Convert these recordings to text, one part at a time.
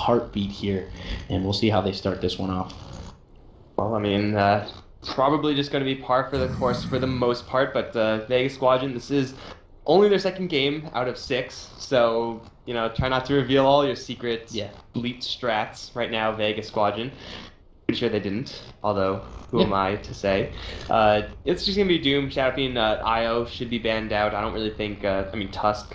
heartbeat here, and we'll see how they start this one off. Well, I mean, probably just going to be par for the course for the most part, but Vega Squadron, this is only their second game out of 6, so, try not to reveal all your secret bleat strats right now, Vega Squadron. Pretty sure they didn't, although who am I to say? It's just going to be Doom, Shadowfiend, IO should be banned out. I don't really think, Tusk.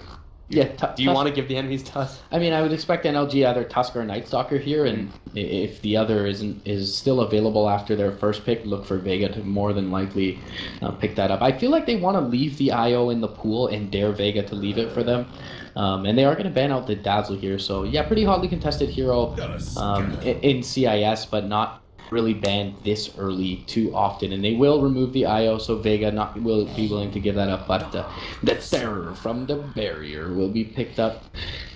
Yeah. Do you want to give the enemies Tusk? I mean, I would expect NLG either Tusk or Night Stalker here, and if the other is still available after their first pick, look for Vega to more than likely pick that up. I feel like they want to leave the IO in the pool and dare Vega to leave it for them. And they are going to ban out the Dazzle here, so yeah, pretty hotly contested hero in CIS, but not really banned this early too often, and they will remove the IO, so Vega will be willing to give that up, but the terror from the barrier will be picked up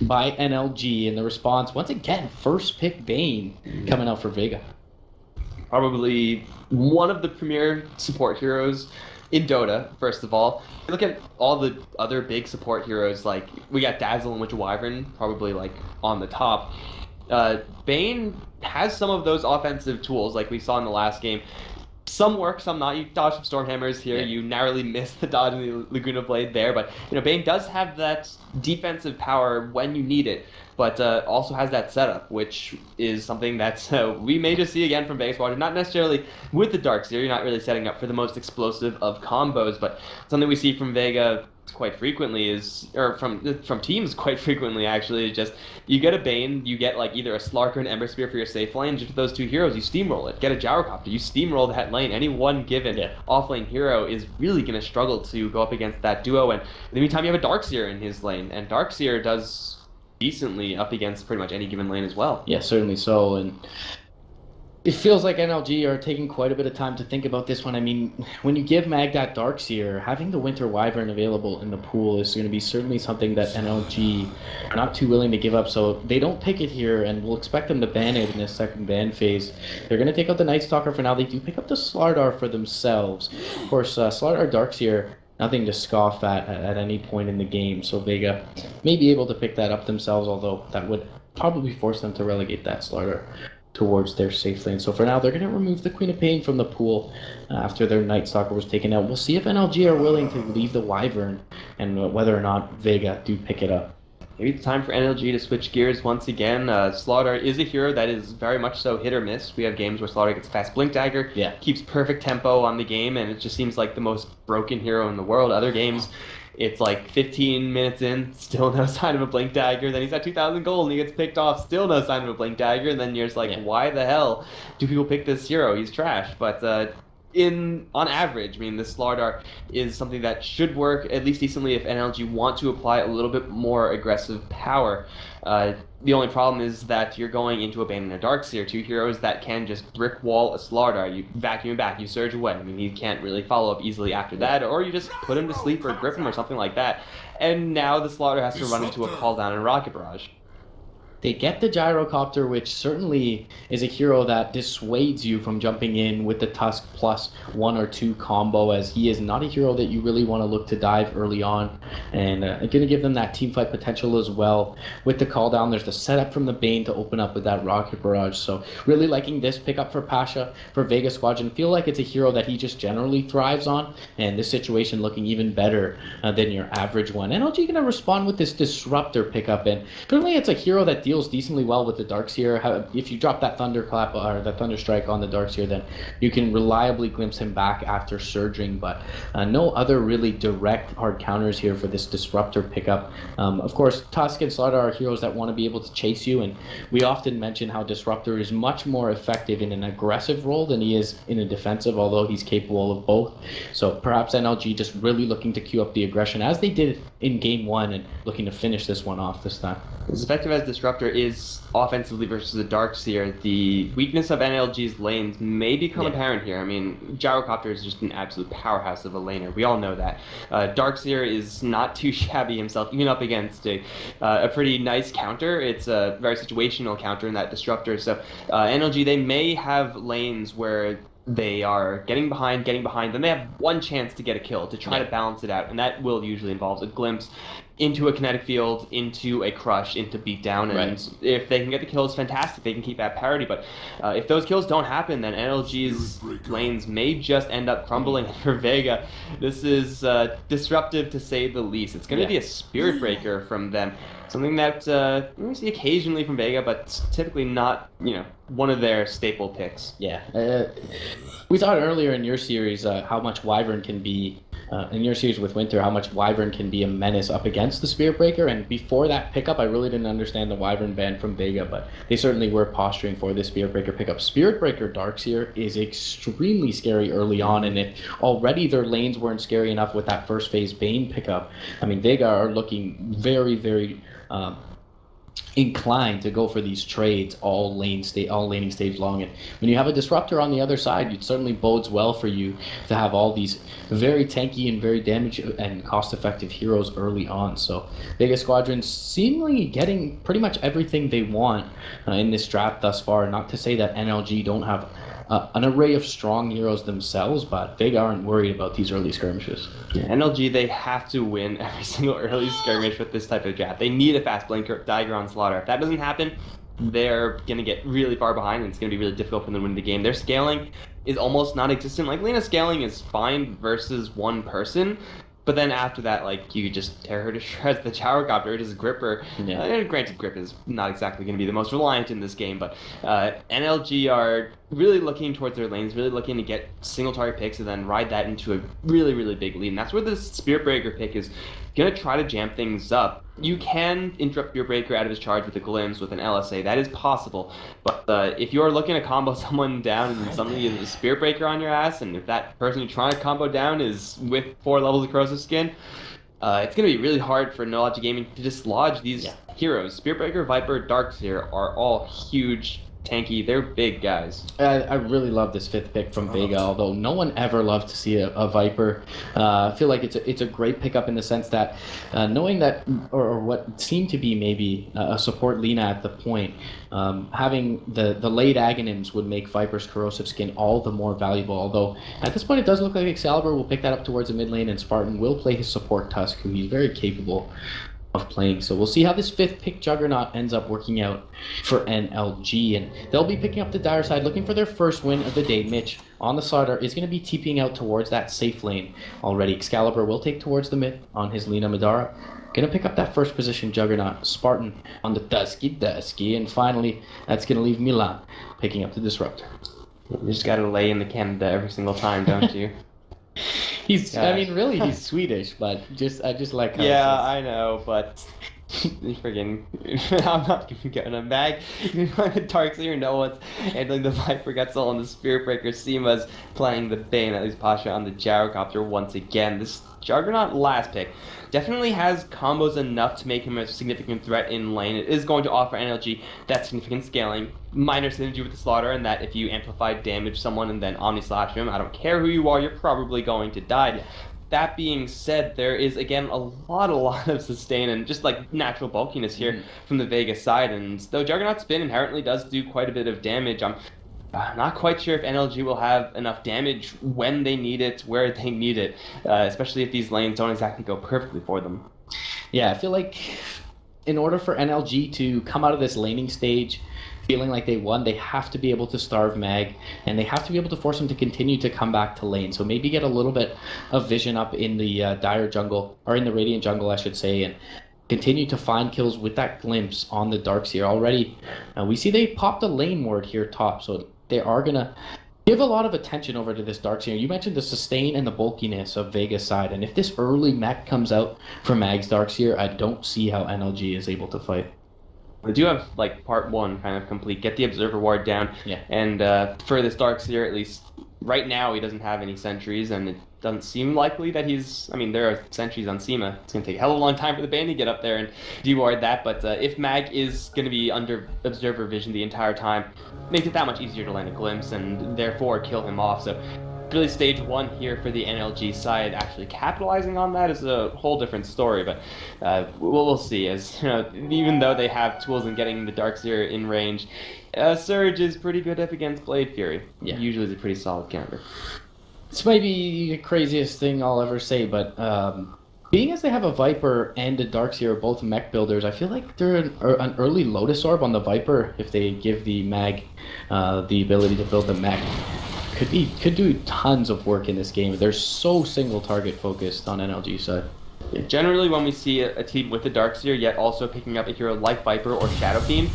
by NLG, and the response, once again, first pick Bane coming out for Vega. Probably one of the premier support heroes in Dota, first of all. Look at all the other big support heroes, like we got Dazzle and Witch of Wyvern, probably like on the top. Bane has some of those offensive tools, like we saw in the last game. Some work, some not. You dodge some Stormhammers here. You narrowly miss the dodge in the Laguna Blade there, but Bane does have that defensive power when you need it, but also has that setup, which is something that we may just see again from Vega Squadron. Not necessarily with the Darkseer, you're not really setting up for the most explosive of combos, but something we see from Vega quite frequently from teams quite frequently actually, just you get a Bane, you get like either a Slark or an Ember Spear for your safe lane. Just with those 2 heroes, you steamroll it. Get a Gyrocopter, you steamroll that lane. Any one given off-lane hero is really going to struggle to go up against that duo, and in the meantime you have a Darkseer in his lane, and Darkseer does decently up against pretty much any given lane as well. Yeah, certainly so, and it feels like NLG are taking quite a bit of time to think about this one. I mean, when you give Mag that Darkseer, having the Winter Wyvern available in the pool is going to be certainly something that NLG are not too willing to give up. So they don't pick it here, and we'll expect them to ban it in this second ban phase. They're going to take out the Night Stalker for now. They do pick up the Slardar for themselves. Of course, Slardar Darkseer, nothing to scoff at any point in the game. So Vega may be able to pick that up themselves, although that would probably force them to relegate that Slardar towards their safe lane. So for now, they're going to remove the Queen of Pain from the pool after their Night Stalker was taken out. We'll see if NLG are willing to leave the Wyvern and whether or not Vega do pick it up. Maybe it's time for NLG to switch gears once again. Slardar is a hero that is very much so hit or miss. We have games where Slardar gets fast Blink Dagger, keeps perfect tempo on the game, and it just seems like the most broken hero in the world. Other games, it's like 15 minutes in, still no sign of a Blink Dagger. Then he's at 2,000 gold and he gets picked off, still no sign of a Blink Dagger. And then you're just like, why the hell do people pick this hero? He's trash. But on average, I mean, this Slardar is something that should work at least decently if NLG want to apply a little bit more aggressive power. The only problem is that you're going into a Bane and a Darkseer, 2 heroes that can just brick wall a Slardar. You vacuum him back, you surge away. I mean, he can't really follow up easily after that, or you just put him to sleep or grip him or something like that. And now the Slardar has to run into a call down and rocket barrage. They get the Gyrocopter, which certainly is a hero that dissuades you from jumping in with the Tusk plus 1 or 2 combo, as he is not a hero that you really want to look to dive early on. And going to give them that teamfight potential as well. With the call down, there's the setup from the Bane to open up with that Rocket Barrage. So really liking this pickup for Pasha, for Vega Squadron. Feel like it's a hero that he just generally thrives on, and this situation looking even better than your average one. NLG going to respond with this Disruptor pickup, and certainly it's a hero that deals decently well with the Darkseer. If you drop that Thunderclap or that Thunderstrike on the Darkseer, then you can reliably glimpse him back after surging, but no other really direct hard counters here for this Disruptor pickup. Of course, Tusk and Slardar are heroes that want to be able to chase you, and we often mention how Disruptor is much more effective in an aggressive role than he is in a defensive, although he's capable of both. So perhaps NLG just really looking to queue up the aggression as they did in game 1 and looking to finish this one off this time. As effective as Disruptor is offensively versus the Darkseer, the weakness of NLG's lanes may become apparent here. I mean, Gyrocopter is just an absolute powerhouse of a laner. We all know that. Darkseer is not too shabby himself, even up against a pretty nice counter. It's a very situational counter in that Disruptor. So NLG, they may have lanes where they are getting behind, then they have one chance to get a kill to try to balance it out, and that will usually involve a glimpse into a kinetic field, into a crush, into beatdown, and if they can get the kills, fantastic, they can keep at parity, but if those kills don't happen, then NLG's lanes may just end up crumbling for Vega. This is disruptive to say the least. It's going to be a spirit breaker from them. Something that we see occasionally from Vega, but typically not, one of their staple picks. Yeah. We thought earlier in your series how much Wyvern can be, in your series with Winter, how much Wyvern can be a menace up against the Spirit Breaker, and before that pickup, I really didn't understand the Wyvern ban from Vega, but they certainly were posturing for this Spirit Breaker pickup. Spirit Breaker Darkseer is extremely scary early on, and if already their lanes weren't scary enough with that first phase Bane pickup, I mean, Vega are looking very, very inclined to go for these trades all laning stage long, and when you have a disruptor on the other side, it certainly bodes well for you to have all these very tanky and very damage and cost-effective heroes early on. So Vega Squadron seemingly getting pretty much everything they want in this draft thus far. Not to say that NLG don't have an array of strong heroes themselves, but Vega aren't worried about these early skirmishes. Yeah, NLG, they have to win every single early skirmish with this type of draft. They need a fast blinker dagger on Slaughter. If that doesn't happen, they're going to get really far behind, and it's going to be really difficult for them to win the game. Their scaling is almost non-existent. Like, Lena's scaling is fine versus one person, but then after that, like, you could just tear her to shreds. The Gyrocopter, just grip her. Granted, grip is not exactly going to be the most reliant in this game, but NLG are really looking towards their lanes, really looking to get single target picks and then ride that into a really, really big lead. And that's where this Spirit Breaker pick is going to try to jam things up. You can interrupt your Breaker out of his charge with a glimpse with an LSA. That is possible. But if you're looking to combo someone down and suddenly you have a Spirit Breaker on your ass, and if that person you're trying to combo down is with 4 levels of corrosive skin, it's going to be really hard for NLG Gaming to dislodge these heroes. Spirit Breaker, Viper, Darkseer are all huge, tanky. They're big guys. I really love this 5th pick from Vega, although no one ever loves to see a Viper. I feel like it's a great pickup in the sense that knowing that, or what seemed to be maybe a support Lina at the point, having the late Aghanims would make Viper's corrosive skin all the more valuable, although at this point it does look like Excalibur will pick that up towards the mid lane, and Spartan will play his support Tusk, who he's very capable of playing. So we'll see how this 5th pick Juggernaut ends up working out for NLG, and they'll be picking up the Dire side, looking for their first win of the day. Mitch on the Slaughter is going to be TPing out towards that safe lane already. Excalibur will take towards the mid on his Lina Madara. Going to pick up that first position Juggernaut. Spartan on the Dusky, and finally that's going to leave Milan picking up the Disruptor. You just got to lay in the Canada every single time, don't you? I mean, really, he's Swedish, but I just like how I know, but friggin' I'm not going to mag. Darkseer, no one's handling the Viper Getzel on the Spirit Breaker. Seema's playing the Bane, at least Pasha on the Gyrocopter once again. This Juggernaut last pick definitely has combos enough to make him a significant threat in lane. It is going to offer NLG that significant scaling, minor synergy with the Slaughter, and that if you amplify damage someone and then Omni Slash him, I don't care who you are, you're probably going to die. That being said, there is, again, a lot of sustain and just, like, natural bulkiness here from the Vega side, and though Juggernaut Spin inherently does do quite a bit of damage, I'm not quite sure if NLG will have enough damage when they need it, where they need it, especially if these lanes don't exactly go perfectly for them. Yeah, I feel like in order for NLG to come out of this laning stage feeling like they won, they have to be able to starve Mag, and they have to be able to force him to continue to come back to lane. So maybe get a little bit of vision up in the Dire jungle, or in the Radiant jungle, I should say, and continue to find kills with that glimpse on the Darkseer. Already, we see they popped a lane ward here top, so they are going to give a lot of attention over to this Darkseer. You mentioned the sustain and the bulkiness of Vega's side, and if this early mech comes out for Mag's Darkseer, I don't see how NLG is able to fight. They do have, like, part 1 kind of complete. Get the Observer Ward down. Yeah. And for this Darkseer, at least right now, he doesn't have any sentries, and it doesn't seem likely that he's... I mean, there are sentries on Seema. It's going to take a hell of a long time for the Bane to get up there and deward that, but if Mag is going to be under Observer Vision the entire time, makes it that much easier to land a glimpse and therefore kill him off. So really stage 1 here for the NLG side. Actually capitalizing on that is a whole different story, but we'll see. As you know, even though they have tools in getting the Darkseer in range, Surge is pretty good up against Blade Fury. Yeah. Usually is a pretty solid counter. This might be the craziest thing I'll ever say, but being as they have a Viper and a Darkseer, both mech builders, I feel like they're an early Lotus Orb on the Viper if they give the Mag the ability to build the mech. Could do tons of work in this game. They're so single target focused on NLG side. Yeah, generally, when we see a team with the Darkseer, yet also picking up a hero like Viper or Shadow Fiend,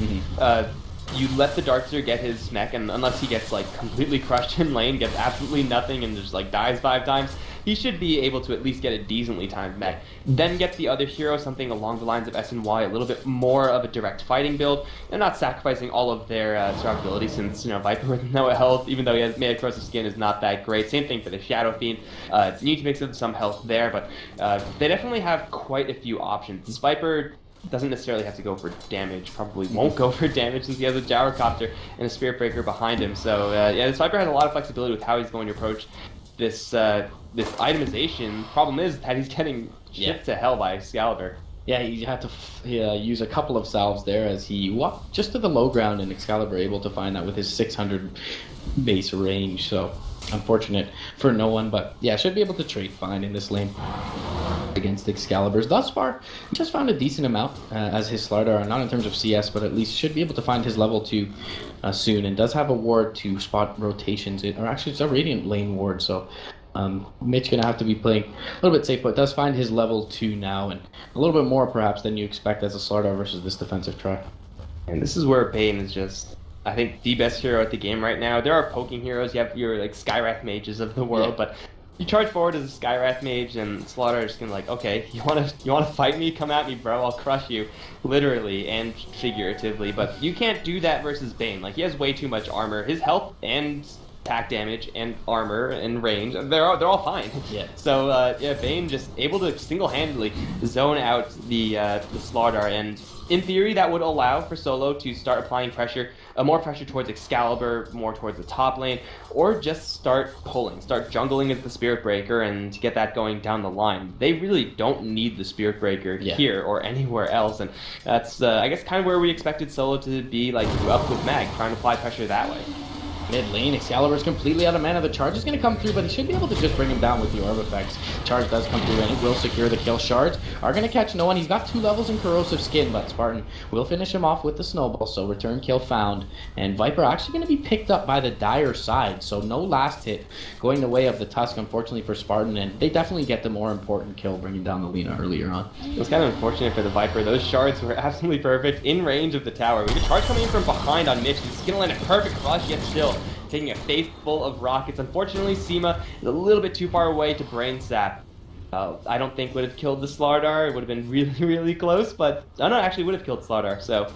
you let the Darkseer get his mech, and unless he gets like completely crushed in lane, gets absolutely nothing, and just like dies 5 times, he should be able to at least get a decently timed mech. Then get the other hero something along the lines of SNY, a little bit more of a direct fighting build. They're not sacrificing all of their survivability, since Viper with no health, even though he has made corrosive skin, is not that great. Same thing for the Shadow Fiend. Need to mix in some health there, but they definitely have quite a few options. This Viper doesn't necessarily have to go for damage, probably won't go for damage since he has a Gyrocopter and a Spirit Breaker behind him. So yeah, this Viper has a lot of flexibility with how he's going to approach this this itemization. Problem is that he's getting shipped to hell by Excalibur. Yeah, he had to use a couple of salves there as he walked just to the low ground, and Excalibur able to find that with his 600 base range. So unfortunate for no one, but yeah, should be able to trade fine in this lane against Excaliburs. Thus far, just found a decent amount as his Slardar, not in terms of CS, but at least should be able to find his level 2 soon, and does have a ward to spot rotations, or actually it's a Radiant lane ward, so Mitch gonna have to be playing a little bit safe, but does find his level 2 now, and a little bit more perhaps than you expect as a Slardar versus this defensive try. And this is where Bane is just, I think, the best hero at the game right now. There are poking heroes, you have your like Skywrath mages of the world, but you charge forward as a Skywrath mage, and Slaughter is just gonna like, okay, you wanna fight me? Come at me, bro. I'll crush you, literally and figuratively. But you can't do that versus Bane. Like, he has way too much armor. His health and attack damage and armor and range, they're all fine. Yeah. So yeah, Bane just able to single-handedly zone out the Slardar, and in theory that would allow for Solo to start applying pressure, more pressure towards Excalibur, more towards the top lane, or just start jungling into the Spirit Breaker and to get that going down the line. They really don't need the Spirit Breaker here or anywhere else, and that's I guess kind of where we expected Solo to be, like up with Mag, trying to apply pressure that way. Mid lane, Excalibur's completely out of mana. The charge is going to come through, but he should be able to just bring him down with the orb effects. Charge does come through, and it will secure the kill. Shards are going to catch no one. He's got 2 levels in corrosive skin, but Spartan will finish him off with the snowball, so return kill found. And Viper actually going to be picked up by the Dire side, so no last hit going the way of the Tusk, unfortunately for Spartan, and they definitely get the more important kill, bringing down the Lina earlier on. It was kind of unfortunate for the Viper. Those shards were absolutely perfect in range of the tower. We had a charge coming in from behind on Mitch. He's going to land a perfect rush, yet still taking a face full of rockets. Unfortunately, Seema is a little bit too far away to brain sap. I don't think would have killed the Slardar. It would have been really, really close, but actually would have killed Slardar. So,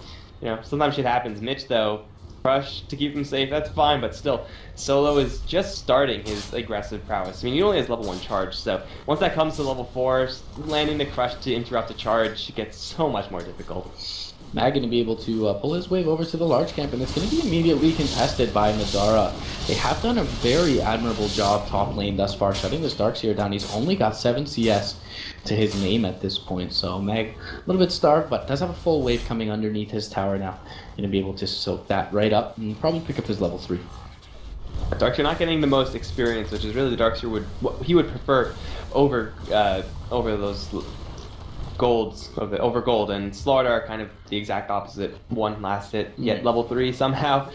sometimes shit happens. Mitch, though, crush to keep him safe, that's fine, but still, Solo is just starting his aggressive prowess. I mean, he only has level 1 charge, so once that comes to level 4, landing the crush to interrupt the charge gets so much more difficult. Mag going to be able to pull his wave over to the large camp, and it's going to be immediately contested by Madara. They have done a very admirable job top lane thus far, shutting this Darkseer down. He's only got 7 CS to his name at this point, so Mag a little bit starved, but does have a full wave coming underneath his tower now. Going to be able to soak that right up and probably pick up his level 3. Darkseer not getting the most experience, which is really the Darkseer what he would prefer over those golds over gold, and Slardar kind of the exact opposite. 1 last hit, yet level 3 somehow.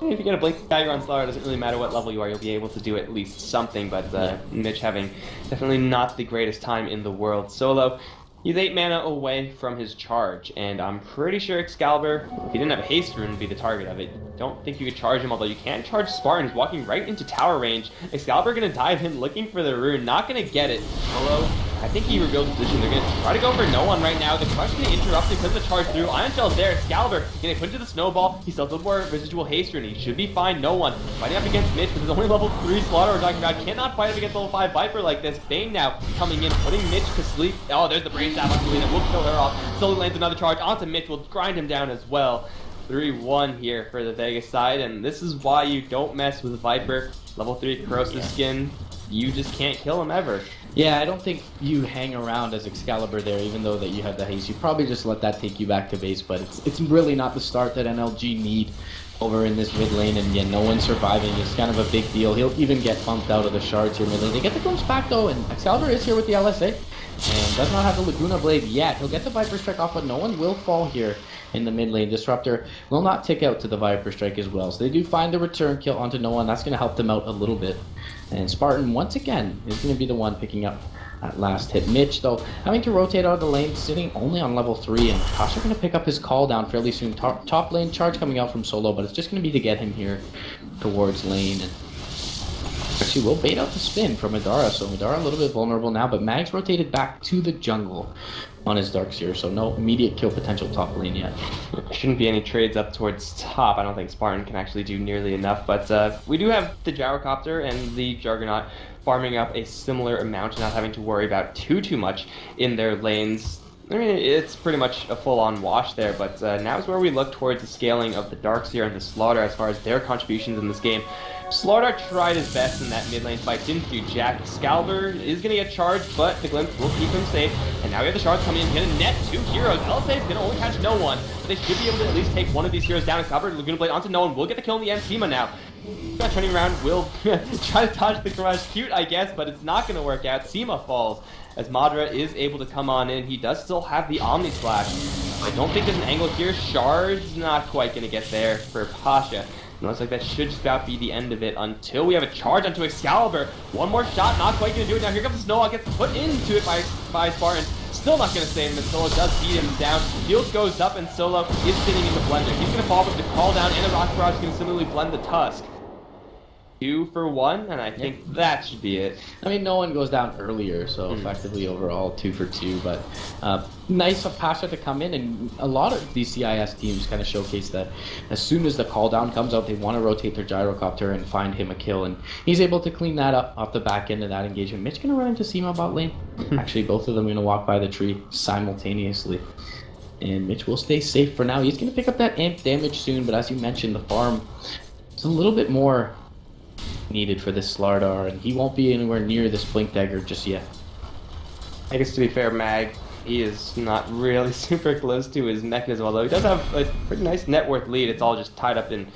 If you get a Blink Dagger on Slardar, it doesn't really matter what level you are, you'll be able to do at least something, but Mitch having definitely not the greatest time in the world. Solo, he's 8 mana away from his charge, and I'm pretty sure Excalibur, if he didn't have a haste rune, would be the target of it. Don't think you could charge him, although you can charge Spartan. He's walking right into tower range. Excalibur gonna dive in looking for the rune, not gonna get it. Solo, I think he revealed his position. They're gonna try to go for no one right now. The crush gonna interrupt it because of the charge through. Ion Shell's there. Excalibur gonna put into the snowball. He still has a little more residual haste rune. He should be fine. No one fighting up against Mitch, but there's only level 3 Slaughter we're talking about. Cannot fight up against level 5 Viper like this. Bane now coming in, putting Mitch to sleep. Oh, there's the brain stab on Selena. We'll kill her off. Slowly lands another charge onto Mitch. Will grind him down as well. 3-1 here for the Vega side, and this is why you don't mess with Viper. Level 3 corrosive skin, you just can't kill him ever. Yeah, I don't think you hang around as Excalibur there, even though that you have the haste. You probably just let that take you back to base, but it's really not the start that NLG need over in this mid lane, and yeah, no one surviving is kind of a big deal. He'll even get bumped out of the shards here mid lane. They get the glimpse back though, and Excalibur is here with the LSA, and does not have the Laguna Blade yet. He'll get the Viper Strike off, but no one will fall here in the mid lane. Disruptor will not tick out to the Viper Strike as well, so they do find the return kill onto Noah, and that's going to help them out a little bit. And Spartan, once again, is going to be the one picking up that last hit. Mitch, though, having to rotate out of the lane, sitting only on level 3, and Pasha going to pick up his call down fairly soon. Top lane charge coming out from Solo, but it's just going to be to get him here towards lane. And actually will bait out the spin from Madara, so Madara a little bit vulnerable now, but Mag's rotated back to the jungle on his Darkseer, so no immediate kill potential top lane yet. Shouldn't be any trades up towards top. I don't think Spartan can actually do nearly enough, but we do have the Gyrocopter and the Juggernaut farming up a similar amount, not having to worry about too much in their lanes. I mean, it's pretty much a full-on wash there, but now is where we look towards the scaling of the Darkseer and the Slaughter as far as their contributions in this game. Slaughter tried his best in that mid lane fight, didn't do jack. Excalibur is going to get charged, but the Glimpse will keep him safe. And now we have the shards coming in, going to net 2 heroes. LSA is going to only catch no one, but they should be able to at least take one of these heroes down. Excalibur, Laguna Blade onto no one, will get the kill in the end. Sema now. Turning around, will try to dodge the Garage Cute, I guess, but it's not going to work out. Sema falls as Madara is able to come on in. He does still have the Omni Slash. I don't think there's an angle here. Shards not quite going to get there for Pasha. It looks like that should just about be the end of it until we have a charge onto Excalibur. One more shot, not quite going to do it. Now here comes the Snowball, gets put into it by Spartan. Still not going to save him, and Solo does beat him down. Shield goes up, and Solo is sitting in the blender. He's going to fall with the call down, and the Rocket Barrage is going to similarly blend the Tusk. 2 for 1, and I think that should be it. I mean, no one goes down earlier, so effectively overall 2 for 2, but nice of Pasha to come in, and a lot of these CIS teams kind of showcase that as soon as the call down comes out, they want to rotate their Gyrocopter and find him a kill, and he's able to clean that up off the back end of that engagement. Mitch going to run into Sema bot lane. Actually, both of them going to walk by the tree simultaneously. And Mitch will stay safe for now. He's going to pick up that amp damage soon, but as you mentioned, the farm is a little bit more needed for this Slardar, and he won't be anywhere near this Blink Dagger just yet. I guess to be fair, Mag, he is not really super close to his mechanism, although he does have a pretty nice net worth lead. It's all just tied up in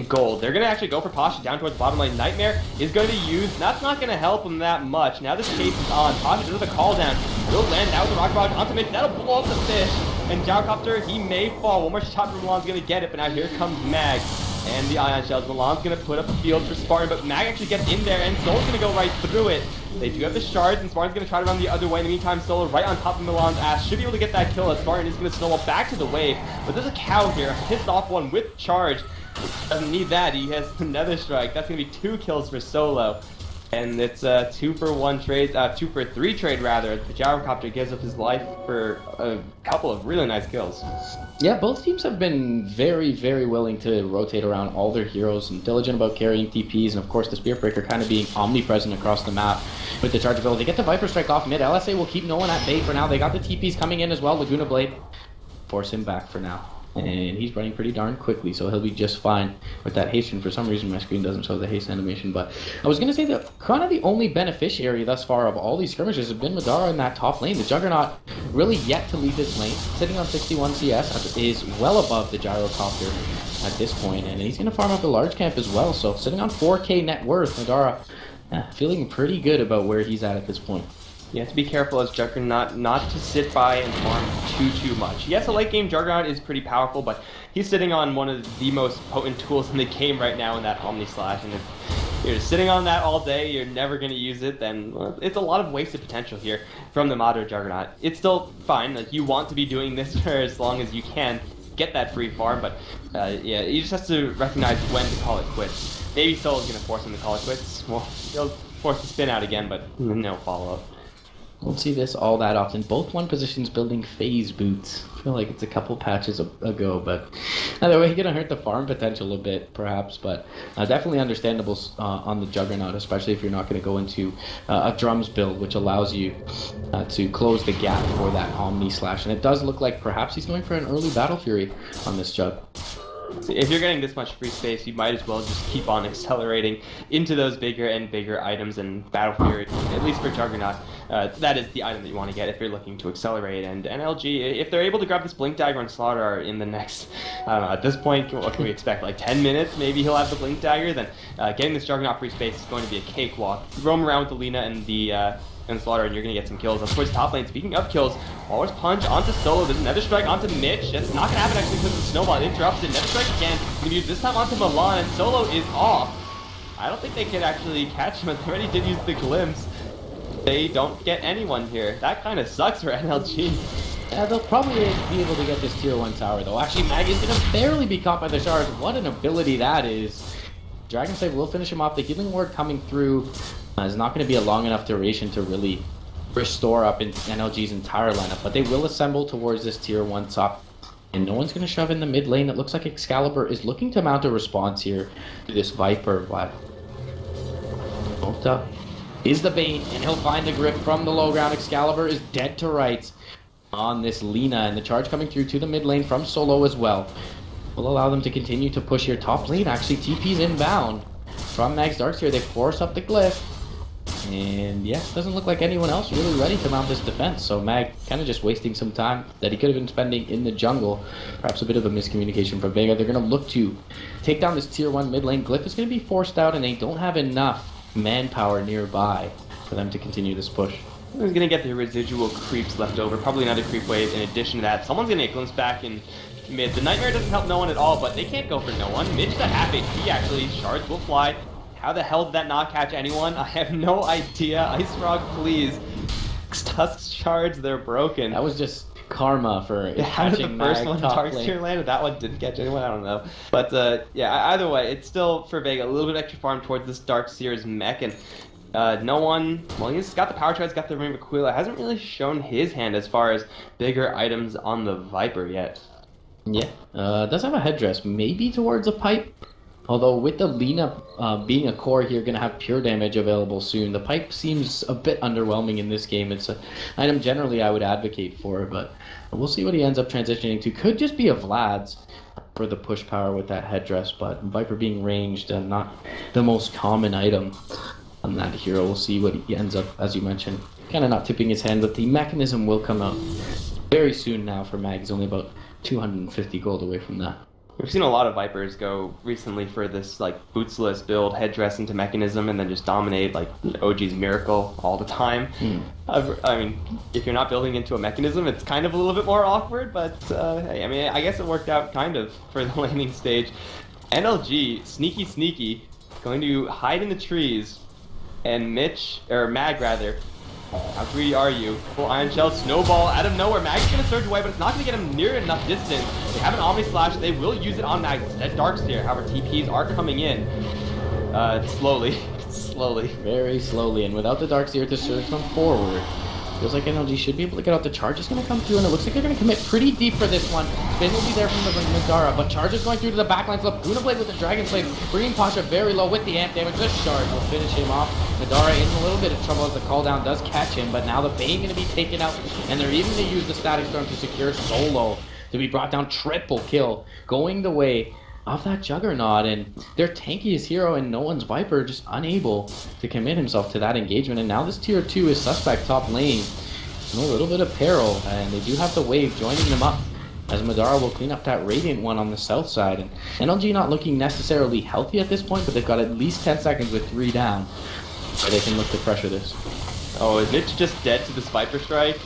gold. They're going to actually go for Pasha down towards bottom lane. Nightmare is going to be used. That's not going to help him that much. Now this chase is on. Pasha does the call down. Will land out with the Rocket Barrage onto Mitch. That'll blow up the fish. And Gyrocopter, he may fall. One more shot from Milan's going to get it, but now here comes Mag. And the Ion Shells. Milan's going to put up a field for Spartan, but Mag actually gets in there, and Soul's going to go right through it. They do have the shards, and Spartan's going to try to run the other way. In the meantime, Solar right on top of Milan's ass. Should be able to get that kill as Spartan is going to snowball back to the wave. But there's a cow here, a pissed off one with charge. Doesn't need that. He has the Nether Strike. That's going to be 2 kills for Solo. And it's a 2 for 1 trade, 2 for 3 trade rather. The Gyrocopter gives up his life for a couple of really nice kills. Yeah, both teams have been very, very willing to rotate around all their heroes and diligent about carrying TPs, and of course the Spearbreaker kind of being omnipresent across the map with the charge ability. They get the Viper Strike off mid. LSA will keep no one at bay for now. They got the TPs coming in as well. Laguna Blade force him back for now. And he's running pretty darn quickly, so he'll be just fine with that haste. And for some reason my screen doesn't show the haste animation, but I was going to say that kind of the only beneficiary thus far of all these skirmishes has been Madara in that top lane. The Juggernaut really yet to leave his lane, sitting on 61 CS, is well above the Gyrocopter at this point, and he's going to farm up the large camp as well, so sitting on 4k net worth, Madara feeling pretty good about where he's at this point. You have to be careful as Juggernaut not to sit by and farm too much. Yes, a late game Juggernaut is pretty powerful, but he's sitting on one of the most potent tools in the game right now in that Omni Slash, and if you're sitting on that all day, you're never going to use it, then well, it's a lot of wasted potential here from the Madara Juggernaut. It's still fine, like you want to be doing this for as long as you can, get that free farm, but yeah, you just have to recognize when to call it quits. Maybe Soul's going to force him to call it quits. Well, he'll force the spin out again, but no follow-up. Don't see this all that often. Both one positions building phase boots. I feel like it's a couple patches ago, but either way, going to hurt the farm potential a bit, perhaps, but definitely understandable on the Juggernaut, especially if you're not going to go into a drums build, which allows you to close the gap for that Omni Slash. And it does look like perhaps he's going for an early Battle Fury on this Jug. If you're getting this much free space, you might as well just keep on accelerating into those bigger and bigger items and Battle Fury, at least for Juggernaut. That is the item that you want to get if you're looking to accelerate. And NLG, if they're able to grab this Blink Dagger and Slaughter in the next, I don't know, at this point, what can we expect? Like 10 minutes? Maybe he'll have the Blink Dagger? Then getting this Juggernaut free space is going to be a cakewalk. Roam around with the Lina and the Slaughter, and you're going to get some kills. Of course, top lane, speaking of kills, Walrus Punch onto Solo. There's another strike onto Mitch. That's not going to happen actually because the Snowball interrupts it. Another strike again. Going to use this time onto Milan, and Solo is off. I don't think they can actually catch him. They already did use the glimpse. They don't get anyone here. That kind of sucks for NLG. Yeah, they'll probably be able to get this tier 1 tower though. Actually, Mag is going to barely be caught by the shards. What an ability that is. Dragon Slave will finish him off. The healing ward coming through is not going to be a long enough duration to really restore up in NLG's entire lineup, but they will assemble towards this tier 1 top. And no one's going to shove in the mid lane. It looks like Excalibur is looking to mount a response here to this Viper, but Dota is the bait, and he'll find the grip from the low ground. Excalibur is dead to rights on this Lina, and the charge coming through to the mid lane from Solo as well will allow them to continue to push here. Top lane actually TP's inbound from Mag's Darks here. They force up the glyph, and yeah, doesn't look like anyone else really ready to mount this defense. So Mag kind of just wasting some time that he could have been spending in the jungle. Perhaps a bit of a miscommunication from Vega. They're going to look to take down this tier 1 mid lane. Glyph is going to be forced out, and they don't have enough manpower nearby for them to continue this push. He's gonna get the residual creeps left over, probably another creep wave in addition to that. Someone's gonna get glimpse back in mid. The Nightmare doesn't help no one at all, but they can't go for no one. Mitch to half HP actually, shards will fly. How the hell did that not catch anyone? I have no idea. Ice Frog, please. Tusk shards, they're broken. That was just karma for catching the first Mag one top Dark lane. Tier landed, that one didn't catch anyone, I don't know. But yeah, either way, it's still for Vega a little bit extra farm towards this Dark Seer's mech, and no one, well, he's got the power charge, got the Ring of Aquila, hasn't really shown his hand as far as bigger items on the Viper yet. Yeah, does have a headdress, maybe towards a pipe. Although with the Lina being a core here, going to have pure damage available soon. The pipe seems a bit underwhelming in this game. It's an item generally I would advocate for, but we'll see what he ends up transitioning to. Could just be a Vlad's for the push power with that headdress, but Viper being ranged and not the most common item on that hero. We'll see what he ends up, as you mentioned, kind of not tipping his hand, but the mechanism will come out very soon now for Mag. He's only about 250 gold away from that. We've seen a lot of Vipers go recently for this like bootsless build, headdress into mechanism, and then just dominate like OG's Miracle all the time. I mean, if you're not building into a mechanism, it's kind of a little bit more awkward, but hey, I mean, I guess it worked out kind of for the laning stage. NLG, sneaky, going to hide in the trees, and Mag rather, how greedy are you? Full Iron Shell, Snowball, out of nowhere. Mag's gonna surge away, but it's not gonna get him near enough distance. They have an Omni Slash, they will use it on Mag. That Dark Seer, however, TPs are coming in. Slowly. Very slowly, and without the Dark Seer to surge them forward, feels like NLG should be able to get out. The charge is going to come through, and it looks like they're going to commit pretty deep for this one. Spin will be there from the Madara, but charge is going through to the backline. So Laguna Blade with the Dragon Slave, bringing Pasha very low with the amp damage. The shard will finish him off. Madara in a little bit of trouble as the call down does catch him, but now the Bane going to be taken out, and they're even going to use the Static Storm to secure Solo to be brought down. Triple kill going the way of that Juggernaut, and their tankiest hero and no one's Viper just unable to commit himself to that engagement. And now this tier 2 is suspect top lane in a little bit of peril, and they do have the wave joining them up as Madara will clean up that Radiant one on the south side. And NLG not looking necessarily healthy at this point, but they've got at least 10 seconds with 3 down where they can look to pressure this. Oh, is Mitch just dead to this Viper strike?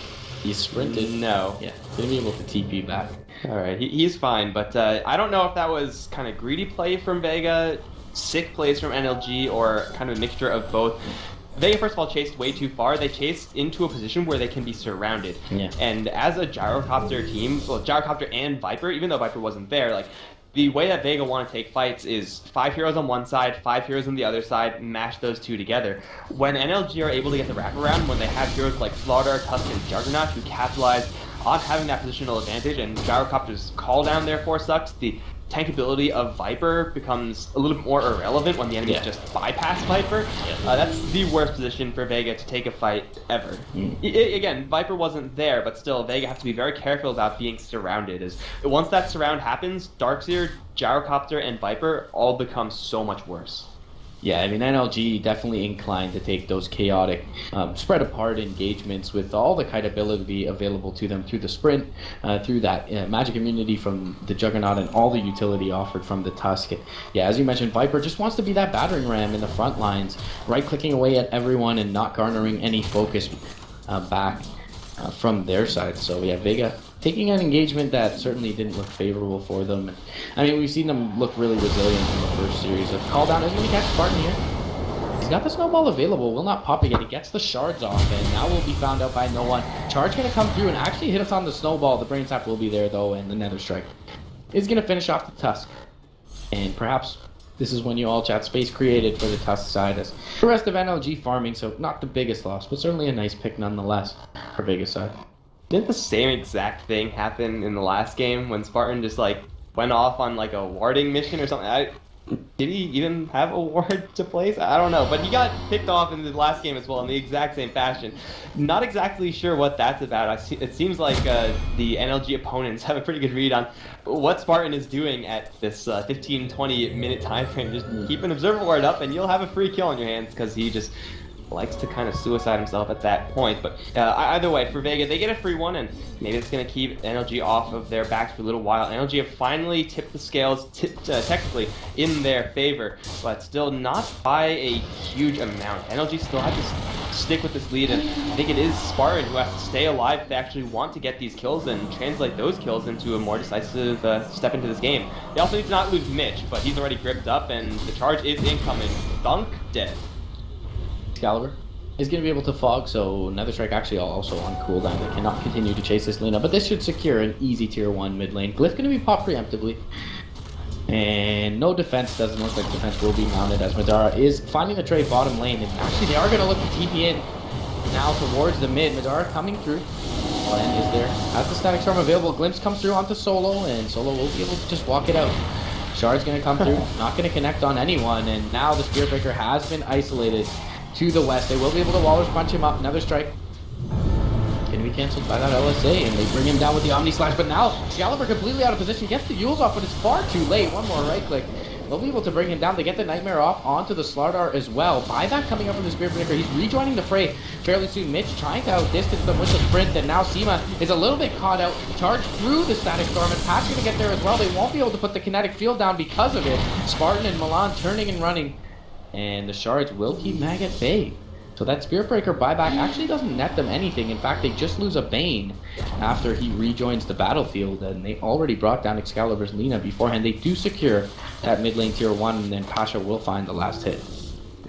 He's sprinted. No. Yeah, gonna be able to TP back. Alright, he's fine, but I don't know if that was kind of greedy play from Vega, sick plays from NLG, or kind of a mixture of both. Vega, first of all, chased way too far. They chased into a position where they can be surrounded. Yeah. And as a Gyrocopter team, well, Gyrocopter and Viper, even though Viper wasn't there, like, the way that Vega want to take fights is 5 heroes on one side, 5 heroes on the other side, mash those two together. When NLG are able to get the wraparound, when they have heroes like Slaughter, Tusk, and Juggernaut who capitalize on having that positional advantage, and Gyrocopter's call down therefore sucks, the tankability of Viper becomes a little bit more irrelevant when the enemies just bypass Viper. That's the worst position for Vega to take a fight ever. Again, Viper wasn't there, but still, Vega has to be very careful about being surrounded. As once that surround happens, Darkseer, Gyrocopter, and Viper all become so much worse. Yeah, I mean, NLG definitely inclined to take those chaotic, spread apart engagements with all the kite ability available to them through the sprint, through that magic immunity from the Juggernaut, and all the utility offered from the Tusk. And yeah, as you mentioned, Viper just wants to be that battering ram in the front lines, right-clicking away at everyone and not garnering any focus back from their side. So yeah, Vega taking an engagement that certainly didn't look favorable for them. I mean, we've seen them look really resilient in the first series. Of call down is going to catch Spartan here. He's got the snowball available, will not pop again. He gets the shards off, and now will be found out by no one. Charge going to come through and actually hit us on the snowball. The brain tap will be there though, and the nether strike is going to finish off the Tusk. And perhaps this is when you all chat space created for the Tusk side, as the rest of NLG farming, so not the biggest loss, but certainly a nice pick nonetheless for Vega's side. Didn't the same exact thing happen in the last game when Spartan just like went off on like a warding mission or something? Did he even have a ward to place? I don't know, but he got picked off in the last game as well in the exact same fashion. Not exactly sure what that's about. It seems like the NLG opponents have a pretty good read on what Spartan is doing at this 15-20 minute time frame. Just keep an observer ward up and you'll have a free kill on your hands, because he just likes to kind of suicide himself at that point. But either way, for Vega, they get a free one, and maybe it's going to keep NLG off of their backs for a little while. NLG have finally tipped the scales technically in their favor, but still not by a huge amount. NLG still have to stick with this lead, and I think it is Spartan who has to stay alive if they actually want to get these kills and translate those kills into a more decisive step into this game. They also need to not lose Mitch, but he's already gripped up, and the charge is incoming. Thunk dead. Excalibur is going to be able to fog, so Nether Strike actually also on cooldown. They cannot continue to chase this Lina, but this should secure an easy tier 1 mid lane. Glyph going to be popped preemptively. And no defense, doesn't look like defense will be mounted, as Madara is finding the trade bottom lane. And actually they are going to look to TP in now towards the mid. Madara coming through. LAN is there. Has the static storm available. Glimpse comes through onto Solo, and Solo will be able to just walk it out. Shard's going to come through, not going to connect on anyone, and now the Spirit Breaker has been isolated to the west. They will be able to Wallers punch him up. Another strike can be cancelled by that LSA, and they bring him down with the Omni Slash. But now Excalibur completely out of position, gets the Yules off, but it's far too late. One more right click. They'll be able to bring him down. They get the Nightmare off onto the Slardar as well. Buyback coming up from the Spirit Breaker. He's rejoining the fray fairly soon. Mitch trying to outdistance them with the sprint, and now Seema is a little bit caught out. Charge through the Static Storm, and Pat's going to get there as well. They won't be able to put the kinetic field down because of it. Spartan and Milan turning and running, and the Shards will keep Mag at bay. So that Spirit Breaker buyback actually doesn't net them anything. In fact, they just lose a Bane after he rejoins the battlefield, and they already brought down Excalibur's Lina beforehand. They do secure that mid lane tier 1, and then Pasha will find the last hit.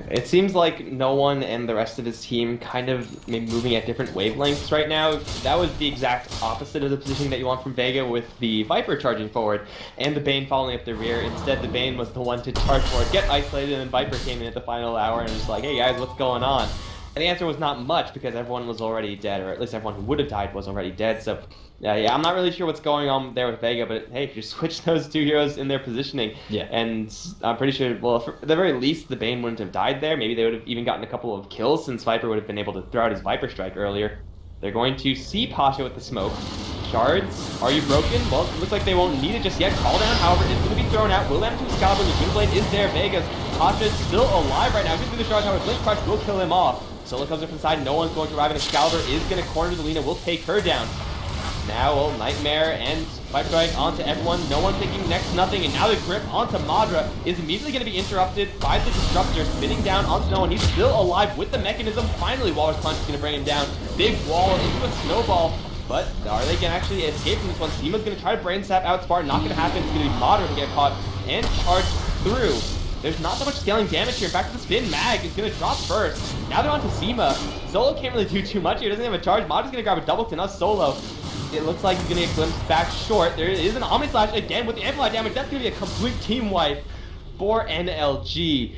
It seems like no one and the rest of his team kind of maybe moving at different wavelengths right now. That was the exact opposite of the positioning that you want from Vega, with the Viper charging forward and the Bane following up the rear. Instead, the Bane was the one to charge forward, get isolated, and then Viper came in at the final hour and was like, hey guys, what's going on? And the answer was not much, because everyone was already dead, or at least everyone who would have died was already dead. So yeah, I'm not really sure what's going on there with Vega, but hey, if you switch those two heroes in their positioning, and I'm pretty sure, well, for, at the very least, the Bane wouldn't have died there. Maybe they would have even gotten a couple of kills, since Viper would have been able to throw out his Viper Strike earlier. They're going to see Pasha with the smoke. Shards, are you broken? Well, it looks like they won't need it just yet. Call down, however, is going to be thrown out. Will land to Excalibur. The Twinblade is there. Vega's Pasha is still alive right now. He's through the Shards, however, Blink Crush will kill him off. Solo comes in from the side. No one's going to arrive, and Excalibur is going to corner the Lina. Will take her down. Now, well, Nightmare and Viper Strike onto everyone. No one thinking next nothing, and now the grip onto Madra is immediately going to be interrupted by the Disruptor, spinning down onto no one. He's still alive with the mechanism. Finally, Waller's Punch is going to bring him down. Big wall into a snowball, but are they going to actually escape from this one? Seema's going to try to brain sap out Spartan. Not going to happen. It's going to be Madra to get caught and charge through. There's not that much scaling damage here. In fact, the spin mag is going to drop first. Now they're on to Seema. Solo can't really do too much here. Doesn't have a charge. Madra's going to grab a double to us Solo. It looks like he's going to get glimpsed back short. There is an Omni Slash again with the amplified damage. That's going to be a complete team wipe for NLG.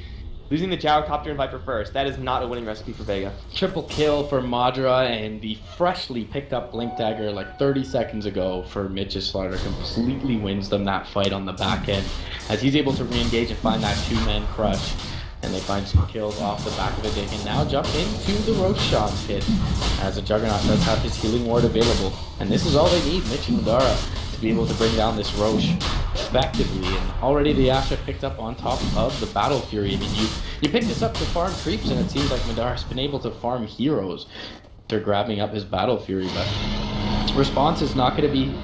losing the Gyrocopter and Viper first. That is not a winning recipe for Vega. Triple kill for Madra, and the freshly picked up Blink Dagger like 30 seconds ago for Mitch's Slaughter completely wins them that fight on the back end, as he's able to re-engage and find that two-man crush. And they find some kills off the back of it. They can now jump into the Roshan pit, as the Juggernaut does have his healing ward available. And this is all they need, Mitch and Madara, to be able to bring down this Rosh effectively. And already the Asha picked up on top of the Battle Fury. I mean, you pick this up to farm creeps, and it seems like Madara's been able to farm heroes. They're grabbing up his Battle Fury, but response is not going to be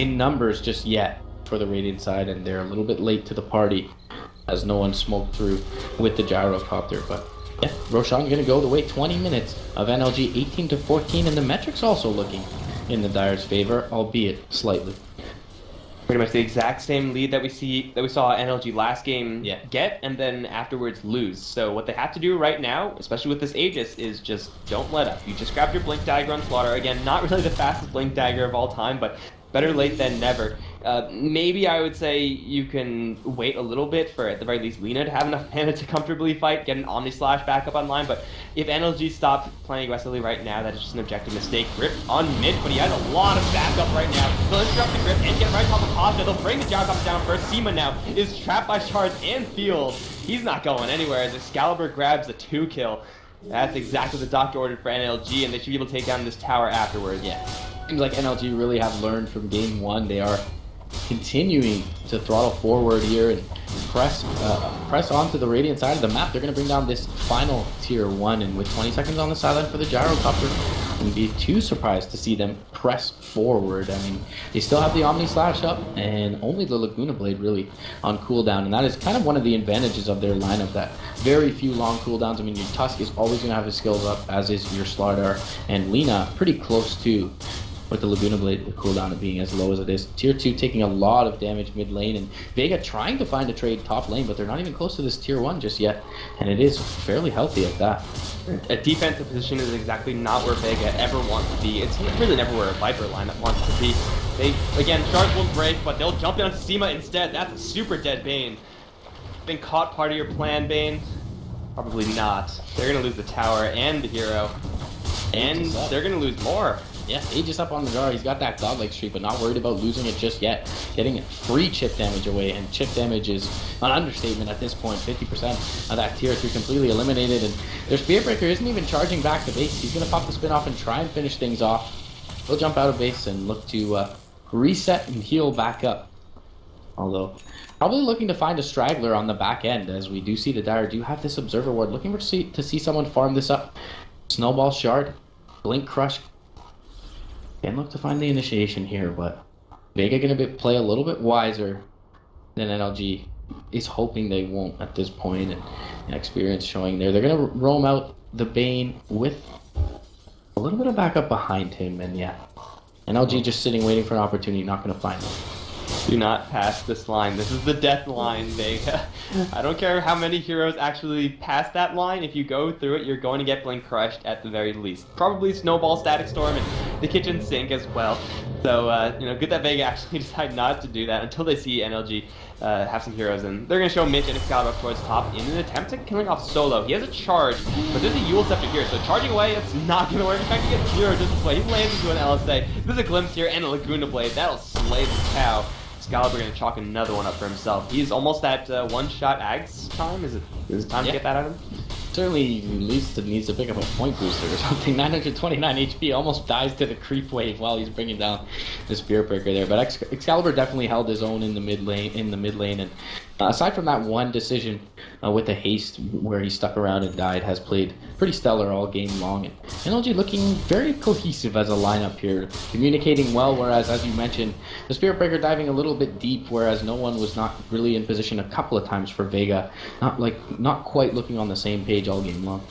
in numbers just yet for the Radiant side, and they're a little bit late to the party, as no one smoked through with the Gyrocopter. But yeah, Roshan gonna go the way 20 minutes of NLG 18-14, and the metrics also looking in the Dire's favor, albeit slightly. Pretty much the exact same lead that we saw NLG last game get, and then afterwards lose. So what they have to do right now, especially with this Aegis, is just don't let up. You just grab your Blink Dagger on Slaughter. Again, not really the fastest Blink Dagger of all time, but better late than never. Maybe I would say you can wait a little bit for, at the very least, Lina to have enough mana to comfortably fight, get an Omni Slash back up online, but if NLG stopped playing aggressively right now, that is just an objective mistake. Grip on mid, but he has a lot of backup right now. They'll interrupt the Grip and get right on top of Pasha. They'll bring the Gyrocopter down first. Seema now is trapped by shards and field. He's not going anywhere as Excalibur grabs the 2-kill. That's exactly what the doctor ordered for NLG, and they should be able to take down this tower afterwards. Yeah. Seems like NLG really have learned from game one. They are continuing to throttle forward here and press onto the Radiant side of the map. They're going to bring down this final tier 1, and with 20 seconds on the sideline for the Gyrocopter, wouldn't be too surprised to see them press forward. I mean, they still have the Omni Slash up and only the Laguna Blade really on cooldown, and that is kind of one of the advantages of their lineup, that very few long cooldowns. I mean, your Tusk is always going to have his skills up, as is your Slardar, and Lina pretty close too, with the Laguna Blade cooldown being as low as it is. Tier 2 taking a lot of damage mid lane, and Vega trying to find a trade top lane, but they're not even close to this tier 1 just yet, and it is fairly healthy at that. A defensive position is exactly not where Vega ever wants to be. It's really never where a Viper lineup wants to be. They, again, shards will break, but they'll jump in on Seema instead. That's a super dead Bane. Been caught part of your plan, Bane? Probably not. They're going to lose the tower and the hero, and they're going to lose more. Yeah, Aegis up on the guard. He's got that godlike streak, but not worried about losing it just yet. Getting free chip damage away, and chip damage is an understatement at this point. 50% of that tier 3 completely eliminated, and their Spearbreaker isn't even charging back to base. He's going to pop the spin off and try and finish things off. He'll jump out of base and look to reset and heal back up. Although, probably looking to find a straggler on the back end, as we do see the Dire do have this Observer Ward. Looking to see someone farm this up. Snowball Shard, Blink Crush. Can look to find the initiation here, but Vega gonna play a little bit wiser than NLG is hoping they won't at this point, and experience showing there. They're gonna roam out the Bane with a little bit of backup behind him, and yeah, NLG just sitting waiting for an opportunity, not gonna find it. Do not pass this line. This is the death line, Vega. I don't care how many heroes actually pass that line. If you go through it, you're going to get Blink crushed at the very least. Probably Snowball, Static Storm, and the kitchen sink as well. So, good that Vega actually decided not to do that until they see NLG have some heroes. And they're going to show Mitch and Excalibur up towards top in an attempt at killing off Solo. He has a charge, but there's a Yule Scepter here. So charging away, it's not going to work. In fact, he gets 0 display. He lands into an LSA. There's a Glimpse here and a Laguna Blade. That'll slay the cow. Excalibur going to chalk another one up for himself. He's almost at one-shot Ags time. Is it time to get that out of him? Certainly, at least needs to pick up a point booster or something. 929 HP, almost dies to the creep wave while he's bringing down the Spearbreaker there. But Excalibur definitely held his own in the mid lane. And aside from that one decision with the haste where he stuck around and died, has played pretty stellar all game long. And NLG looking very cohesive as a lineup here, communicating well. Whereas, as you mentioned, the Spearbreaker diving a little bit deep, whereas no one was not really in position a couple of times for Vega. Not quite looking on the same page all game long.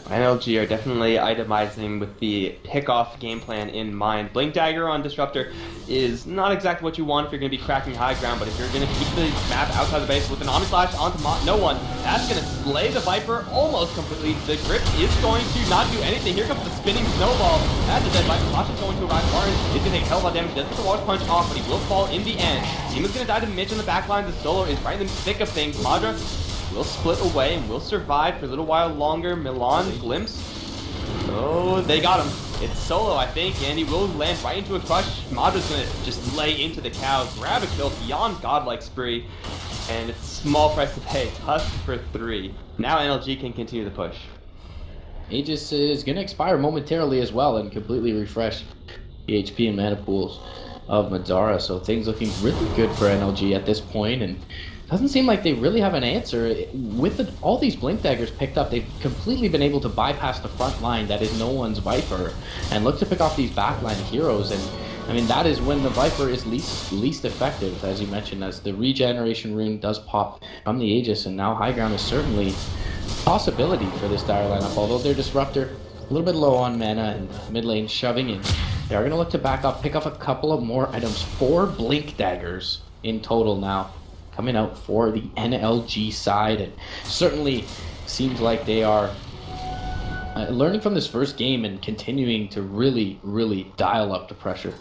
NLG are definitely itemizing with the pick-off game plan in mind. Blink Dagger on Disruptor is not exactly what you want if you're going to be cracking high ground, but if you're going to keep the map outside the base with an Omni Slash onto no one, that's going to slay the Viper almost completely. The Grip is going to not do anything. Here comes the spinning Snowball. That's a dead Viper. Slash is going to arrive. Warren is going to take a hell of a lot of damage. He doesn't get the Water Punch off, but he will fall in the end. Seema's going to die to Mitch in the backline. The Solo is right in the thick of things. Madra will split away and will survive for a little while longer. Milan, glimpse. Oh, they got him. It's solo, I think, and he will land right into a crush. Madra's gonna just lay into the cow, grab a kill beyond godlike spree, and it's a small price to pay. Tusk for 3. Now NLG can continue the push. Aegis is going to expire momentarily as well and completely refresh the HP and mana pools of Madara. So things looking really good for NLG at this point, and doesn't seem like they really have an answer. With all these Blink Daggers picked up, they've completely been able to bypass the front line that is no one's Viper and look to pick off these backline heroes. And I mean, that is when the Viper is least effective, as you mentioned, as the regeneration rune does pop from the Aegis, and now high ground is certainly a possibility for this dire lineup. Although their Disruptor a little bit low on mana and mid lane shoving in, they are going to look to back up, pick up a couple of more items. 4 Blink Daggers in total now coming out for the NLG side, and certainly seems like they are learning from this first game and continuing to really dial up the pressure.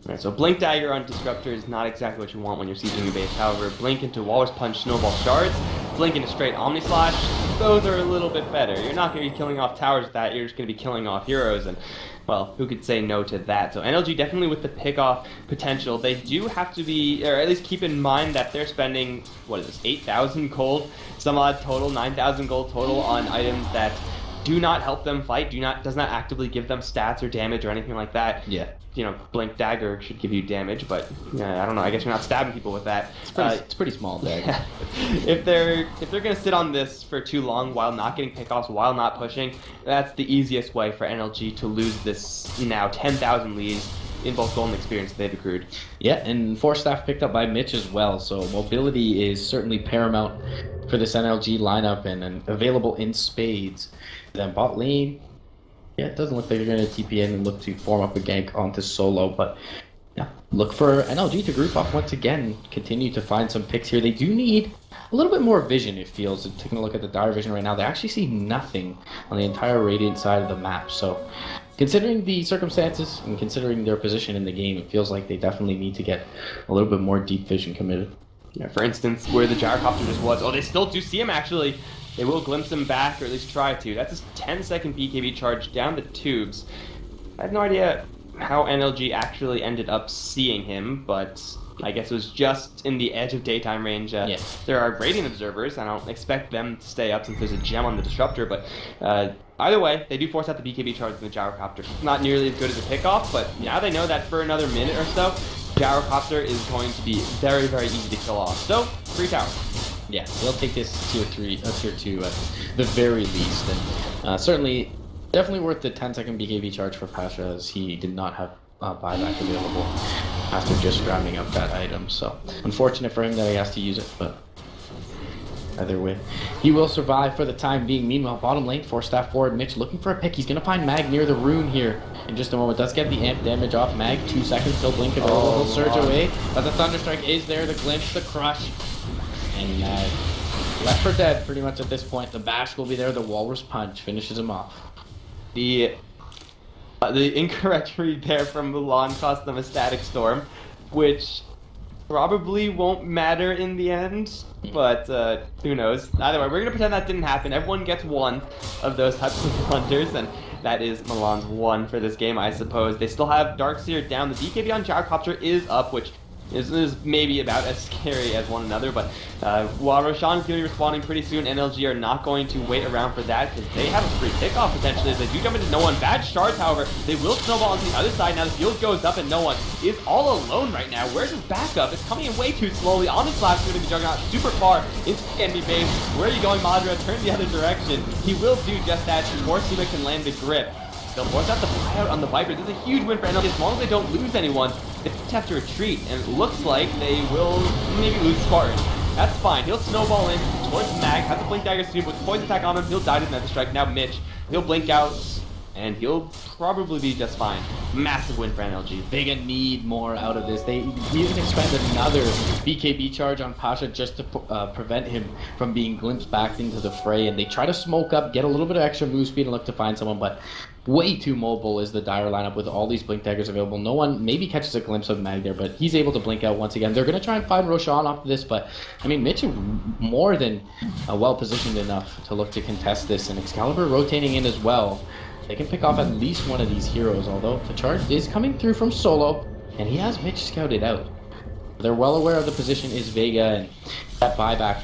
Alright, so Blink Dagger on Disruptor is not exactly what you want when you're sieging a base. However, Blink into Walrus Punch, Snowball Shards, Blink into straight Omni Slash, those are a little bit better. You're not going to be killing off towers with that, you're just going to be killing off heroes, and well, who could say no to that? So NLG definitely with the pick-off potential. They do have to be, or at least keep in mind that they're spending, what is this, 8,000 gold, some odd total, 9,000 gold total on items that do not help them fight, does not actively give them stats or damage or anything like that. Yeah. You know, Blink Dagger should give you damage, but I don't know. I guess you're not stabbing people with that. It's pretty small dagger. Yeah. If they're gonna sit on this for too long while not getting pickoffs, while not pushing, that's the easiest way for NLG to lose this now 10,000 lead in both golden experience they've accrued. Yeah, and 4 staff picked up by Mitch as well. So mobility is certainly paramount for this NLG lineup and available in spades. Then bot lane. Yeah, it doesn't look like they're going to TP in and look to form up a gank onto solo, but yeah, look for NLG to group up once again, continue to find some picks here. They do need a little bit more vision, it feels. And taking a look at the dire vision right now, they actually see nothing on the entire Radiant side of the map. So considering the circumstances and considering their position in the game, it feels like they definitely need to get a little bit more deep vision committed. Yeah, for instance, where the gyrocopter just was, they still do see him actually. They will glimpse him back, or at least try to. That's a 10-second BKB charge down the tubes. I have no idea how NLG actually ended up seeing him, but I guess it was just in the edge of daytime range. There are Radiant observers. I don't expect them to stay up since there's a gem on the Disruptor, but either way, they do force out the BKB charge in the gyrocopter. Not nearly as good as a pickoff, but now they know that for another minute or so, gyrocopter is going to be very easy to kill off. So, free tower. Yeah, they'll take this tier 2 at the very least, and certainly, definitely worth the 10-second BKB charge for Pasha, as he did not have buyback available after just rounding up that item. So unfortunate for him that he has to use it, but either way, he will survive for the time being. Meanwhile, bottom lane, 4 staff forward, Mitch looking for a pick. He's gonna find Mag near the rune here in just a moment. Does get the amp damage off Mag. 2 seconds till blink available. He'll surge away, but the Thunderstrike is there. The glimpse, the crush. And left for dead pretty much at this point. The bash will be there. The Walrus Punch finishes him off. The incorrect read there from Milan cost them a Static Storm, which probably won't matter in the end, but who knows. Either way, we're going to pretend that didn't happen. Everyone gets one of those types of blunders, and that is Milan's one for this game, I suppose. They still have Darkseer down. The BKB on Gyrocopter is up, which is maybe about as scary as one another, but while Roshan's going to be responding pretty soon, NLG are not going to wait around for that because they have a free pickoff potentially as they do jump into no one. Bad shards, however, they will snowball onto the other side. Now the field goes up and no one is all alone right now. Where's his backup? It's coming in way too slowly. Omni Slash is going to be juggling out super far into the enemy base. Where are you going, Madra? Turn the other direction. He will do just that before Sima can land the grip. They'll force out the buyout on the Viper. This is a huge win for NLG. As long as they don't lose anyone, they just have to retreat. And it looks like they will maybe lose Squadron. That's fine. He'll snowball in towards Mag. Has the Blink Dagger soon, with the poison attack on him. He'll die to the Nether Strike. Now Mitch. He'll blink out. and he'll probably be just fine. Massive win for NLG. Vega need more out of this. They even expend another BKB charge on Pasha just to prevent him from being glimpsed back into the fray, and they try to smoke up, get a little bit of extra move speed and look to find someone, but way too mobile is the Dire lineup with all these blink daggers available. No one maybe catches a glimpse of Mag there, but he's able to blink out once again. They're going to try and find Roshan off this, but I mean, Mitch is more than well positioned enough to look to contest this, and Excalibur rotating in as well. They can pick off at least one of these heroes, although the charge is coming through from Solo, and he has Mitch scouted out. They're well aware of the position is Vega, and that buyback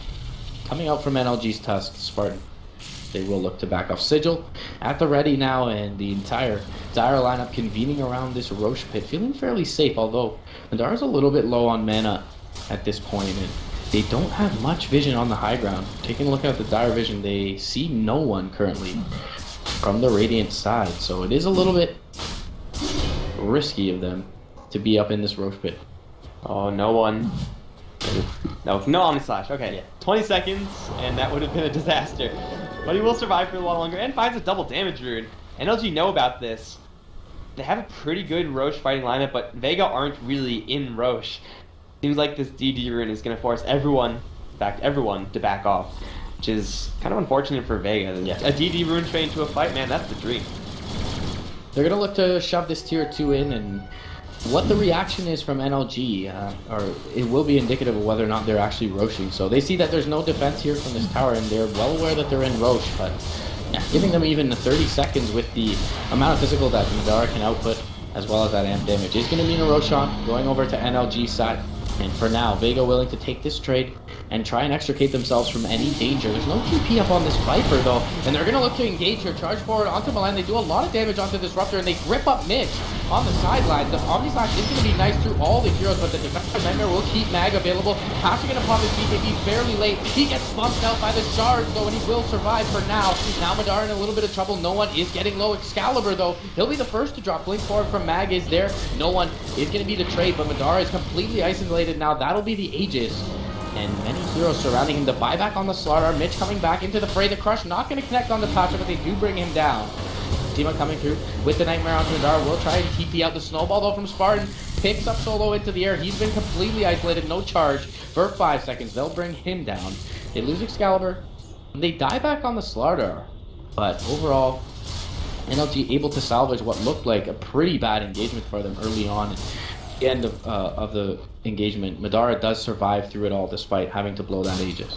coming out from NLG's Tusk, Spartan. They will look to back off. Sigil at the ready now, and the entire Dire lineup convening around this Roche pit, feeling fairly safe, although Madara's a little bit low on mana at this point, and they don't have much vision on the high ground. Taking a look at the Dire vision, they see no one currently from the Radiant side, so it is a little bit risky of them to be up in this Roche pit. Oh, no one. No Omni Slash. Okay, yeah. 20 seconds, and that would have been a disaster. But he will survive for a lot longer and finds a double damage rune. NLG know about this. They have a pretty good Roche fighting lineup, but Vega aren't really in Roche. Seems like this DD rune is going to force everyone, in fact everyone, to back off, which is kind of unfortunate for Vega. Yeah. A DD rune train to a fight, man, that's the dream. They're going to look to shove this tier 2 in, and what the reaction is from NLG, or it will be indicative of whether or not they're actually Roshing. So they see that there's no defense here from this tower, and they're well aware that they're in Roche, but yeah, giving them even 30 seconds with the amount of physical that Madara can output, as well as that amp damage, is going to mean a Roshan going over to NLG side. And for now, Vega willing to take this trade and try and extricate themselves from any danger. There's no TP up on this Viper though, and they're going to look to engage here, charge forward onto Milan. They do a lot of damage onto Disruptor, and they grip up Mitch on the sideline. The Omni Slash is going to be nice through all the heroes, but the Defensive Nightmare will keep Mag available. Pasha going to pop his BKB fairly late. He gets bumped out by the charge though, and he will survive for now. Now Madara in a little bit of trouble. No one is getting low. Excalibur though, he'll be the first to drop. Blink forward from Mag is there. No one is going to be the trade, but Madara is completely isolated now. That'll be the Aegis. And many heroes surrounding him. The buyback on the Slaughter. Mitch coming back into the fray. The Crush not going to connect on the Pasha, but they do bring him down. Seema coming through with the Nightmare onto Madara. Will try and TP out the Snowball though from Spartan. Picks up Solo into the air. He's been completely isolated. No charge for 5 seconds. They'll bring him down. They lose Excalibur. They die back on the Slaughter. But overall, NLG able to salvage what looked like a pretty bad engagement for them early on. At the end of the engagement, Madara does survive through it all despite having to blow that Aegis.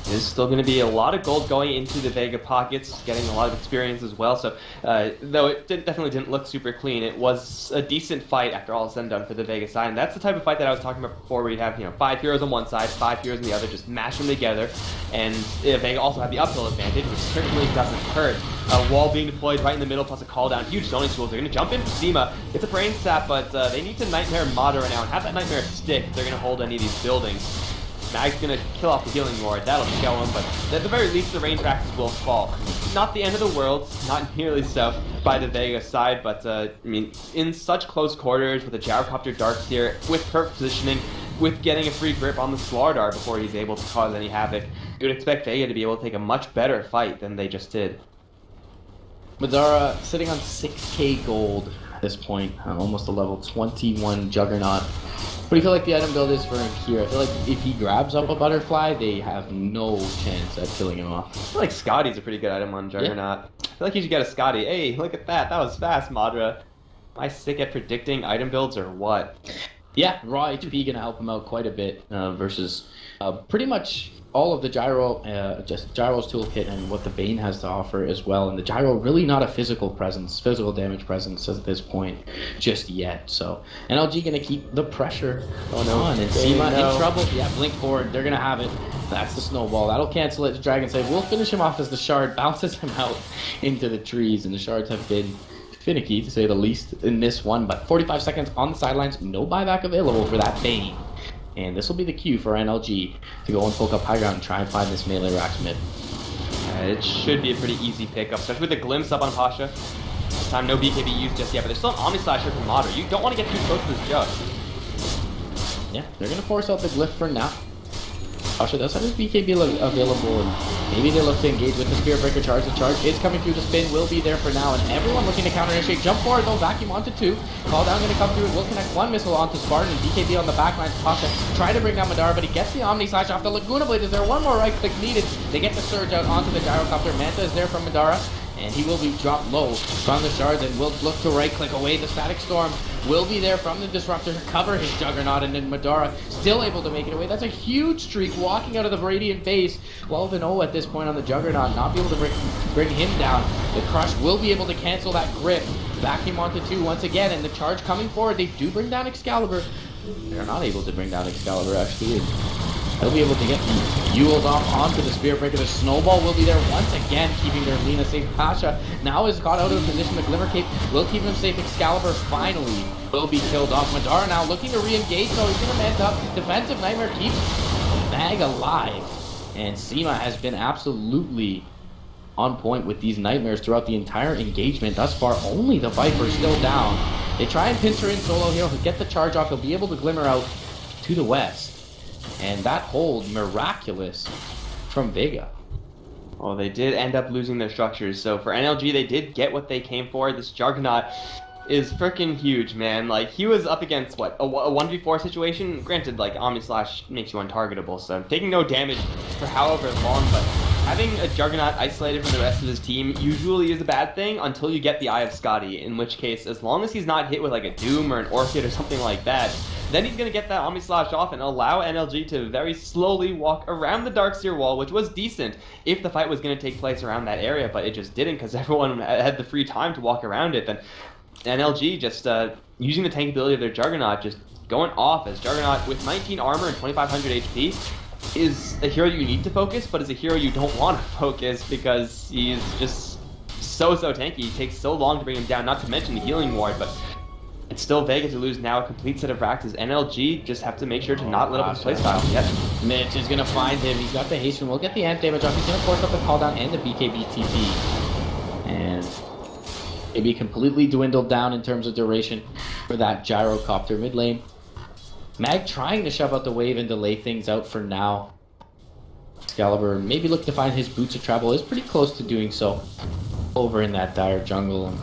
There's still going to be a lot of gold going into the Vega pockets, getting a lot of experience as well. So, though it definitely didn't look super clean, it was a decent fight after all is said and done for the Vega side. And that's the type of fight that I was talking about before, where you have 5 heroes on one side, 5 heroes on the other, just mash them together. And Vega also had the uphill advantage, which certainly doesn't hurt. A wall being deployed right in the middle, plus a call down, huge zoning tools. They're going to jump in for Seema. It's a brain sap, but they need to Nightmare Madara now and have that Nightmare stick if they're going to hold any of these buildings. Mag's gonna kill off the healing ward, that'll kill him, but at the very least the range axes will fall. Not the end of the world, not nearly so by the Vega side, but I mean, in such close quarters with a Gyrocopter Darks here, with perfect positioning, with getting a free grip on the Slardar before he's able to cause any havoc, you would expect Vega to be able to take a much better fight than they just did. Madara sitting on 6k gold at this point, almost a level 21 Juggernaut. What do you feel like the item build is for him here? I feel like if he grabs up a butterfly, they have no chance at killing him off. I feel like Scotty's a pretty good item on Juggernaut. Yeah. I feel like you should get a Scotty. Hey, look at that. That was fast, Madara. Am I sick at predicting item builds or what? Yeah, raw HP gonna help him out quite a bit versus pretty much all of the just Gyro's toolkit and what the Bane has to offer as well. And the Gyro really not a physical damage presence at this point just yet. So NLG gonna keep the pressure on, and Seema in trouble. Yeah, blink forward. They're gonna have it. That's the snowball. That'll cancel it. Dragon save. We'll finish him off as the shard bounces him out into the trees, and the shards have been finicky to say the least in this one. But 45 seconds on the sidelines. No buyback available for that Bane. And this will be the cue for NLG to go and poke up high ground and try and find this melee Rax mid. It should be a pretty easy pickup, especially with the glimpse up on Pasha. This time no BKB used just yet, but there's still an Omni Slash here from Madara. You don't want to get too close to this jug. Yeah, they're going to force out the glyph for now. Pasha does have his BKB available, and maybe they look to engage with the Spirit Breaker charge. The charge is coming through, the spin will be there for now, and everyone looking to counter-initiate. Jump forward though, vacuum onto 2. Call down going to come through, will connect 1 missile onto Squadron, and BKB on the backline. Pasha try to bring down Madara, but he gets the Omni Slash off the Laguna Blade. Is there one more right click needed? They get the surge out onto the Gyrocopter. Manta is there from Madara, and he will be dropped low from the shards and will look to right-click away. The Static Storm will be there from the Disruptor to cover his Juggernaut, and then Madara still able to make it away. That's a huge streak walking out of the Radiant base. 12-0 at this point on the Juggernaut, not be able to bring him down. The Crush will be able to cancel that grip. Vacuum onto 2 once again, and the charge coming forward. They do bring down Excalibur. They're not able to bring down Excalibur, actually. They'll be able to get fueled off onto the Spirit Breaker. The Snowball will be there once again, keeping their Lina safe. Pasha now is caught out of position. The Glimmer Cape will keep him safe. Excalibur finally will be killed off. Madara now looking to re-engage, so he's going to man up. Defensive Nightmare keeps Mag alive. And Seema has been absolutely on point with these Nightmares throughout the entire engagement. Thus far, only the Viper still down. They try and pincer in solo. He'll get the charge off. He'll be able to Glimmer out to the west. And that hold, miraculous from Vega. Well, they did end up losing their structures, so for NLG, they did get what they came for. This Juggernaut is freaking huge, man. Like, he was up against, what, a 1v4 situation? Granted, like, Omni Slash makes you untargetable, so taking no damage for however long, but having a Juggernaut isolated from the rest of his team usually is a bad thing until you get the Eye of Scotty, in which case, as long as he's not hit with, like, a Doom or an Orchid or something like that, then he's going to get that Omni Slash off and allow NLG to very slowly walk around the Darkseer wall, which was decent if the fight was going to take place around that area, but it just didn't because everyone had the free time to walk around it. Then NLG just using the tankability of their Juggernaut, just going off as Juggernaut with 19 armor and 2500 HP is a hero you need to focus, but is a hero you don't want to focus because he's just so tanky. It takes so long to bring him down, not to mention the healing ward, but it's still Vega to lose now a complete set of racks as NLG just have to make sure to not let up his playstyle. Yep. Mitch is going to find him. He's got the haste and we'll get the amp damage off. He's going to force up the call down and the BKB TP. And maybe completely dwindled down in terms of duration for that Gyrocopter mid lane. Mag trying to shove out the wave and delay things out for now. Excalibur maybe look to find his boots of travel, is pretty close to doing so over in that dire jungle. And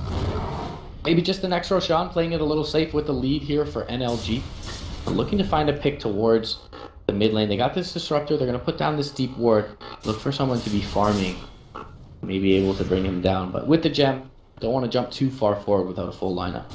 maybe just the next Roshan playing it a little safe with the lead here for NLG. Looking to find a pick towards the mid lane. They got this Disruptor, they're going to put down this deep ward. Look for someone to be farming. Maybe able to bring him down, but with the gem, don't want to jump too far forward without a full lineup.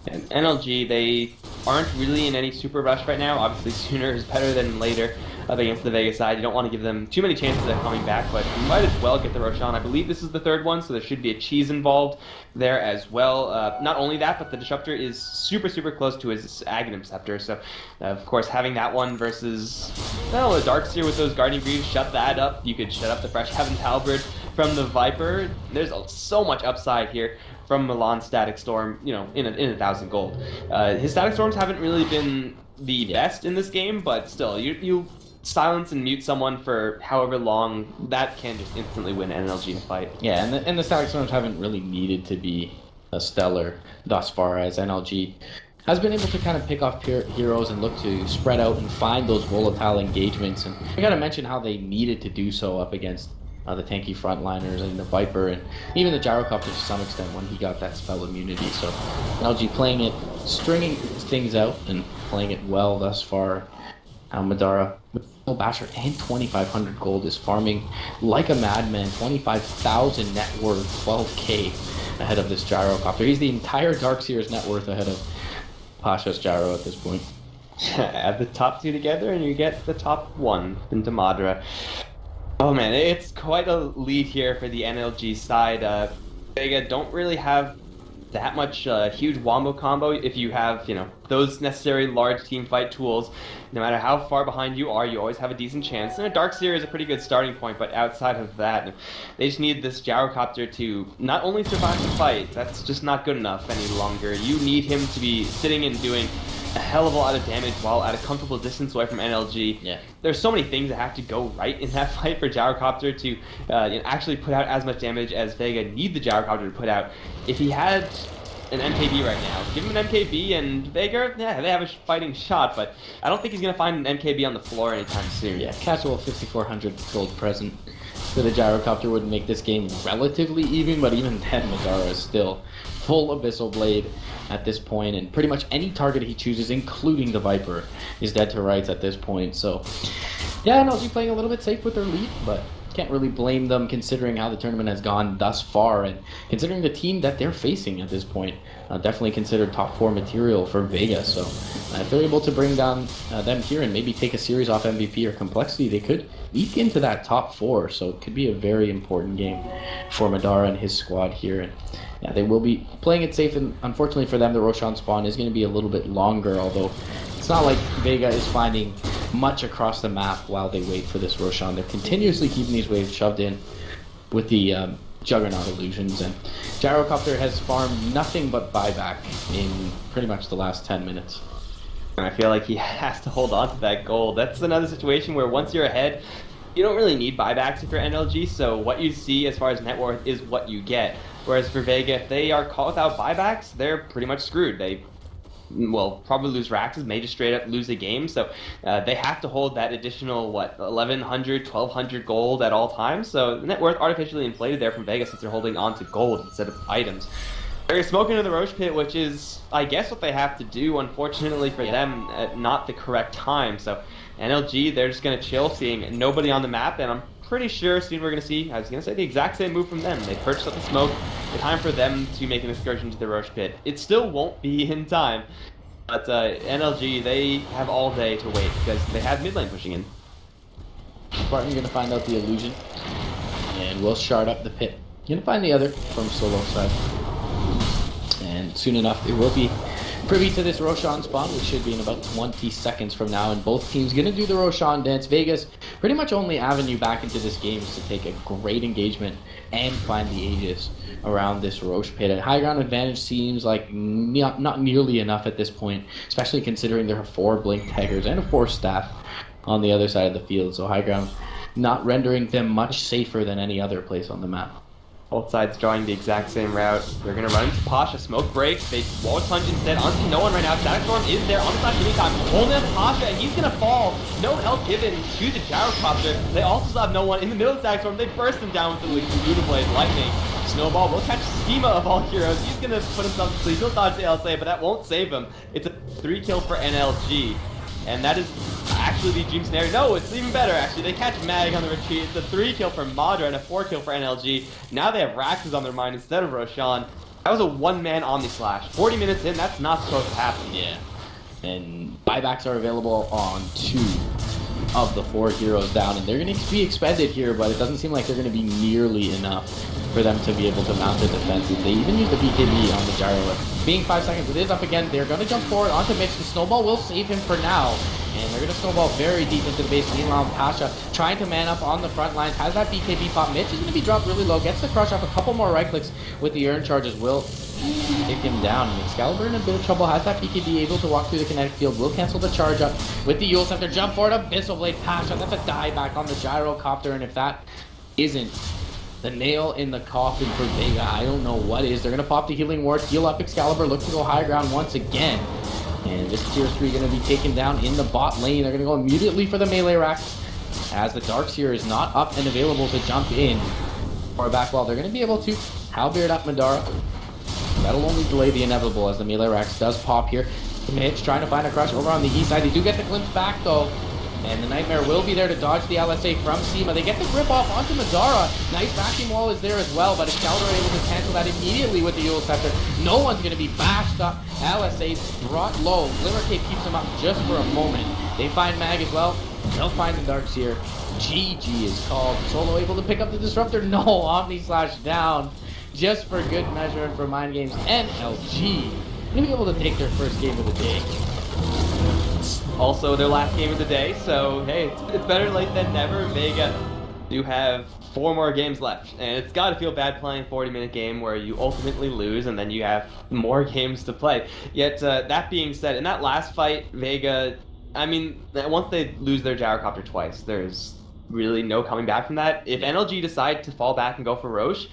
And NLG, they aren't really in any super rush right now. Obviously, sooner is better than later up against the Vega side. You don't want to give them too many chances at coming back, but you might as well get the Roshan. I believe this is the third one, so there should be a cheese involved there as well. Not only that, but the Disruptor is super close to his Aghanim Scepter, so of course having that one versus, well, a Darkseer with those Guardian Greaves, shut that up. You could shut up the Fresh Heaven's Halberd from the Viper. There's so much upside here from Milan's Static Storm, you know, in 1,000 gold. His Static Storms haven't really been the best in this game, but still, you silence and mute someone for however long, that can just instantly win NLG in a fight. Yeah, and the Static Storms haven't really needed to be a stellar thus far, as NLG has been able to kind of pick off heroes and look to spread out and find those volatile engagements. And I gotta mention how they needed to do so up against the tanky frontliners and the Viper and even the Gyrocopter to some extent when he got that spell immunity. So NLG playing it, stringing things out and playing it well thus far. Madara with full Basher and 2,500 gold is farming like a madman. 25,000 net worth, 12k ahead of this Gyrocopter. He's the entire Darkseer's net worth ahead of Pasha's Gyro at this point. Add the top two together and you get the top one into Madara. Oh man, it's quite a lead here for the NLG side. Vega don't really have that much huge wombo combo. If you have, you know, those necessary large team fight tools, no matter how far behind you are, you always have a decent chance. And a Darkseer is a pretty good starting point, but outside of that, they just need this Gyrocopter to not only survive the fight, that's just not good enough any longer. You need him to be sitting and doing a hell of a lot of damage while at a comfortable distance away from NLG. Yeah. There's so many things that have to go right in that fight for Gyrocopter to actually put out as much damage as Vega need the Gyrocopter to put out. If he had an MKB right now. Give him an MKB and Vega, yeah, they have a fighting shot, but I don't think he's going to find an MKB on the floor anytime soon. Yeah, casual 5,400 gold present for the gyrocopter would make this game relatively even, but even then, Madara is still full Abyssal Blade at this point, and pretty much any target he chooses, including the Viper, is dead to rights at this point. So, yeah, NLG playing a little bit safe with their lead, but can't really blame them considering how the tournament has gone thus far, and considering the team that they're facing at this point. Definitely considered top 4 material for Vega, so if they're able to bring down them here and maybe take a series off MVP or Complexity, they could eke into that top 4, so it could be a very important game for Madara and his squad here. And yeah, they will be playing it safe, and unfortunately for them, the Roshan spawn is going to be a little bit longer, although it's not like Vega is finding much across the map while they wait for this Roshan. They're continuously keeping these waves shoved in with the Juggernaut illusions, and Gyrocopter has farmed nothing but buyback in pretty much the last 10 minutes. And I feel like he has to hold on to that gold. That's another situation where once you're ahead, you don't really need buybacks if you're NLG, so what you see as far as net worth is what you get. Whereas for Vega, if they are caught without buybacks, they're pretty much screwed. They will probably lose Raxes, may just straight up lose the game, so they have to hold that additional, 1,100, 1,200 gold at all times, so the net worth artificially inflated there from Vegas since they're holding on to gold instead of items. They're smoking in the Roche Pit, which is, I guess, what they have to do, unfortunately for them, at not the correct time, so NLG, they're just going to chill, seeing nobody on the map, and I'm pretty sure soon we're going to see, I was going to say, the exact same move from them. They purchased up the smoke. The time for them to make an excursion to the Roche Pit. It still won't be in time, but NLG, they have all day to wait because they have mid lane pushing in. Spartan going to find out the illusion, and will shard up the pit. Going to find the other from solo side, and soon enough it will be privy to this Roshan spawn, which should be in about 20 seconds from now, and both teams going to do the Roshan dance. Vegas, pretty much only avenue back into this game is to take a great engagement and find the Aegis around this Roche Pit. And high ground advantage seems like not nearly enough at this point, especially considering there are 4 Blink Taggers and a 4 Staff on the other side of the field, so high ground not rendering them much safer than any other place on the map. Both sides drawing the exact same route. They're going to run into Pasha. Smoke break. They wall punch instead. Honestly, no one right now. Static Storm is there on the flash anytime. Holding up Pasha, and he's going to fall. No help given to the Gyrocopter. They also still have no one in the middle of Static Storm. They burst him down with the Luda Blade Lightning. Snowball will catch Schema of all heroes. He's going to put himself to sleep. He'll dodge the LSA, but that won't save him. It's a 3 kill for NLG. And that is actually the dream scenario. No, it's even better, actually. They catch Mag on the retreat. It's a 3 kill for Madra and a 4 kill for NLG. Now they have Raxes on their mind instead of Roshan. That was a 1-man Omni Slash. 40 minutes in, that's not supposed to happen. Yeah. And buybacks are available on 2 of the 4 heroes down, and they're going to be expended here, but it doesn't seem like they're going to be nearly enough for them to be able to mount the defenses. They even use the BKB on the gyro. Being 5 seconds, it is up again. They're going to jump forward onto Mitch. The snowball will save him for now, and they're going to snowball very deep into the base. Meanwhile, Pasha trying to man up on the front lines, has that BKB pop. Mitch is going to be dropped really low, gets the crush off. A couple more right clicks with the urn charges will take him down. And Excalibur in a bit of trouble, has that BKB, able to walk through the kinetic field, will cancel the charge up with the Yule Scepter. Jump forward, Abyssal Blade Pasha. That's a die back on the Gyrocopter, and if that isn't the nail in the coffin for Vega, I don't know what is. They're going to pop the healing ward, heal up Excalibur, look to go high ground once again. And this tier 3 going to be taken down in the bot lane. They're going to go immediately for the melee rack, as the Darkseer is not up and available to jump in or back wall. They're going to be able to halberd up Madara. That'll only delay the inevitable as the melee racks does pop here. Mitch trying to find a crush over on the east side. They do get the glimpse back though. And the Nightmare will be there to dodge the LSA from Seema. They get the grip off onto Madara. Nice vacuum wall is there as well, but Excalibur able to cancel that immediately with the Yule Scepter. No one's going to be bashed up. LSA brought low. Glimmer Cape keeps him up just for a moment. They find Mag as well. They'll find the Darkseer. GG is called. Solo able to pick up the Disruptor. No, Omni Slash down. Just for good measure and for Mind Games. NLG going to be able to take their first game of the day. Also their last game of the day, so hey, it's better late than never. Vega do have 4 more games left, and it's got to feel bad playing a 40-minute game where you ultimately lose and then you have more games to play. Yet that being said, in that last fight, Vega, I mean, once they lose their Gyrocopter twice, there's really no coming back from that. If NLG decide to fall back and go for Roche,